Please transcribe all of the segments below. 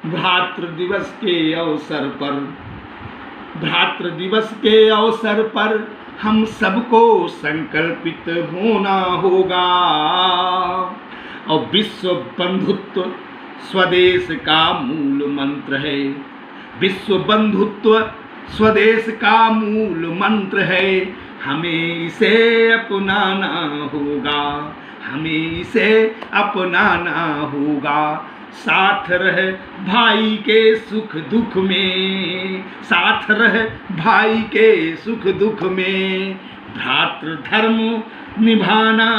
भ्रातृ दिवस के अवसर पर, भ्रातृ दिवस के अवसर पर हम सबको संकल्पित होना होगा और विश्व बंधुत्व स्वदेश का मूल मंत्र है। विश्व बंधुत्व स्वदेश का मूल मंत्र है। हमें इसे अपनाना होगा, हमें इसे अपनाना होगा। साथ रहे भाई के सुख दुख में, साथ रहे भाई के सुख दुख में भ्रातृ धर्म निभाना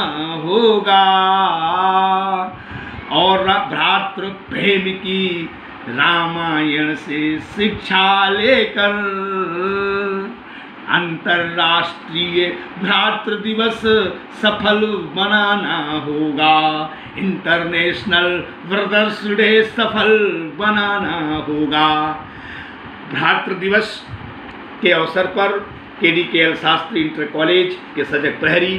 होगा और भ्रातृ प्रेम की रामायण से शिक्षा लेकर अंतर्राष्ट्रीय भ्रातृ दिवस सफल बनाना होगा। इंटरनेशनल ब्रदर्स डे सफल बनाना होगा। भ्रातृ दिवस के अवसर पर KDKL शास्त्री इंटर कॉलेज के सजग प्रहरी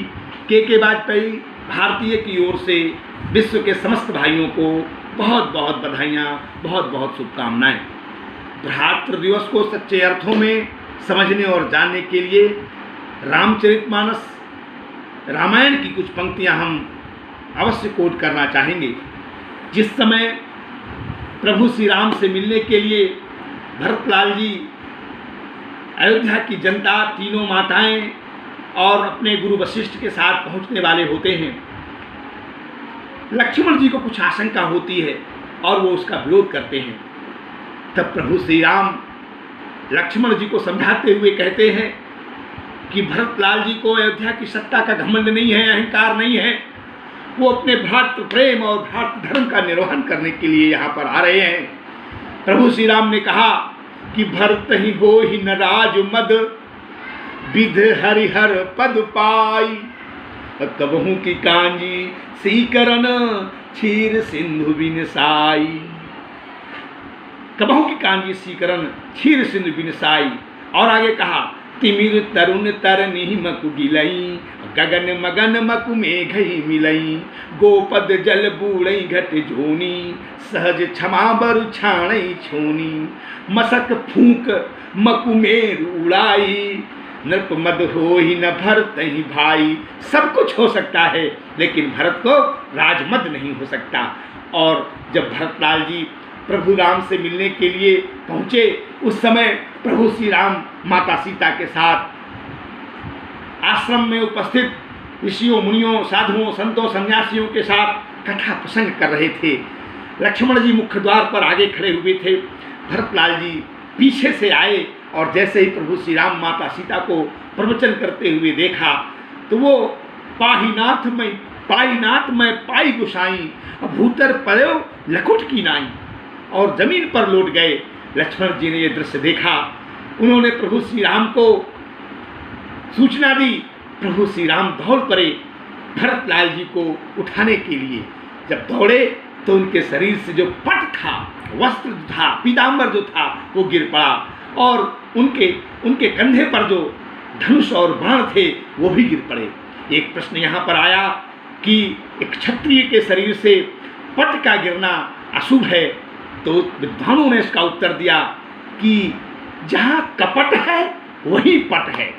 के वाजपेयी भारतीय की ओर से विश्व के समस्त भाइयों को बहुत बहुत बधाइयाँ, बहुत बहुत शुभकामनाएं। भ्रातृ दिवस को सच्चे अर्थों में समझने और जानने के लिए रामचरितमानस रामायण की कुछ पंक्तियां हम अवश्य कोट करना चाहेंगे। जिस समय प्रभु श्री राम से मिलने के लिए भरतलाल जी अयोध्या की जनता, तीनों माताएं और अपने गुरु वशिष्ठ के साथ पहुंचने वाले होते हैं, लक्ष्मण जी को कुछ आशंका होती है और वो उसका विरोध करते हैं। तब प्रभु श्री राम लक्ष्मण जी को समझाते हुए कहते हैं कि भरतलाल जी को अयोध्या की सत्ता का घमंड नहीं है, अहंकार नहीं है। वो अपने भ्रातृ प्रेम और भ्रातृ धर्म का निर्वहन करने के लिए यहाँ पर आ रहे हैं। प्रभु श्री राम ने कहा कि भरत ही हो ही न राज मद, विध हरिहर पद पाई, कबहू की कांजी सीकरन क्षीर सिंधु बिन साई। कबहू की कांजी सीकरन क्षीर सिंधु बिन साई। और आगे कहा तिमिर तरुण तरनी मकु गिलई, गगन मगन मकु मेघई मिलई, गोपद जल बूढ़ई घट झोनी, सहज क्षमा बर छाणई छोनी, मसक फूक मकु मेरु उड़ाई, नृप मद हो ही न भरत ही भाई। सब कुछ हो सकता है लेकिन भरत को राजमद नहीं हो सकता। और जब भरतलाल जी प्रभु राम से मिलने के लिए पहुँचे, उस समय प्रभु श्री राम माता सीता के साथ आश्रम में उपस्थित ऋषियों, मुनियों, साधुओं, संतों, सन्यासियों के साथ कथा प्रसंग कर रहे थे। लक्ष्मण जी मुख्य द्वार पर आगे खड़े हुए थे। भरतलाल जी पीछे से आए और जैसे ही प्रभु श्री राम माता सीता को प्रवचन करते हुए देखा तो वो पाहीनाथ में पाई गुसाई, भूतर पयो लकुट की नाई, और जमीन पर लौट गए। लक्ष्मण जी ने यह दृश्य देखा। उन्होंने प्रभु श्री राम को सूचना दी। प्रभु श्री राम दौड़ पड़े भरतलाल जी को उठाने के लिए। जब दौड़े तो उनके शरीर से जो पट था, वस्त्र था, पीताम्बर जो था वो गिर पड़ा और उनके कंधे पर जो धनुष और बाण थे वो भी गिर पड़े। एक प्रश्न यहाँ पर आया कि एक क्षत्रिय के शरीर से पट का गिरना अशुभ है, तो विद्वानों ने इसका उत्तर दिया कि जहाँ कपट है वही पट है,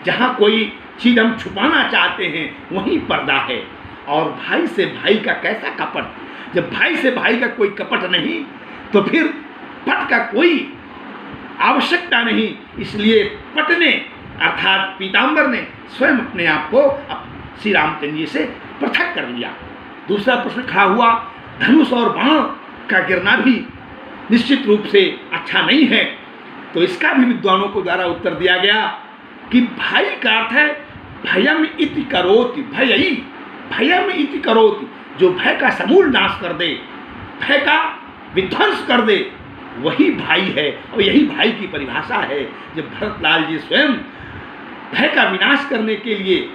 जहाँ कोई चीज़ हम छुपाना चाहते हैं वहीं पर्दा है। और भाई से भाई का कैसा कपट? जब भाई से भाई का कोई कपट नहीं तो फिर पट का कोई आवश्यकता नहीं। इसलिए पट ने अर्थात पीताम्बर ने स्वयं अपने आप को श्री रामचंद्र जी से पृथक कर लिया। दूसरा प्रश्न खड़ा हुआ, धनुष और बाण का गिरना भी निश्चित रूप से अच्छा नहीं है, तो इसका भी विद्वानों को द्वारा उत्तर दिया गया कि भाई का अर्थ है भयम इति करोति, भयई, भयम इति करोति, जो भय का समूल नाश कर दे, भय का विध्वंस कर दे, वही भाई है। और यही भाई की परिभाषा है। जब भरतलाल जी स्वयं भय का विनाश करने के लिए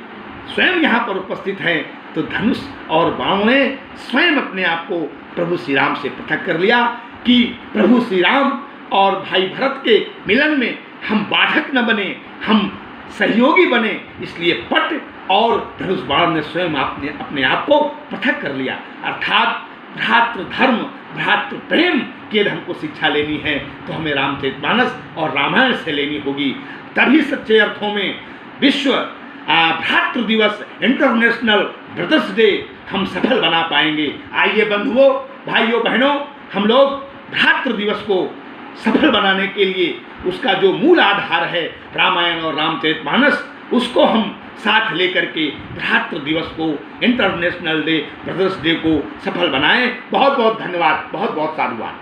स्वयं यहाँ पर उपस्थित हैं तो धनुष और बाणों ने स्वयं अपने आप को प्रभु श्री राम से पृथक कर लिया कि प्रभु श्री राम और भाई भरत के मिलन में हम बाधक न बने, हम सहयोगी बने। इसलिए पट और धनुष बाण ने स्वयं अपने आप को पृथक कर लिया। अर्थात भ्रातृ धर्म, भ्रातृ प्रेम केवल हमको शिक्षा लेनी है तो हमें रामचरितमानस और रामायण से लेनी होगी। तभी सच्चे अर्थों में विश्व भ्रातृ दिवस, इंटरनेशनल ब्रदर्स डे हम सफल बना पाएंगे। आइए बंधुओं, भाइयों, बहनों, हम लोग भ्रातृ दिवस को सफल बनाने के लिए उसका जो मूल आधार है रामायण और रामचरितमानस, उसको हम साथ लेकर के भ्रातृ दिवस को, इंटरनेशनल डे, ब्रदर्स डे को सफल बनाएं। बहुत बहुत धन्यवाद, बहुत बहुत साधुवाद।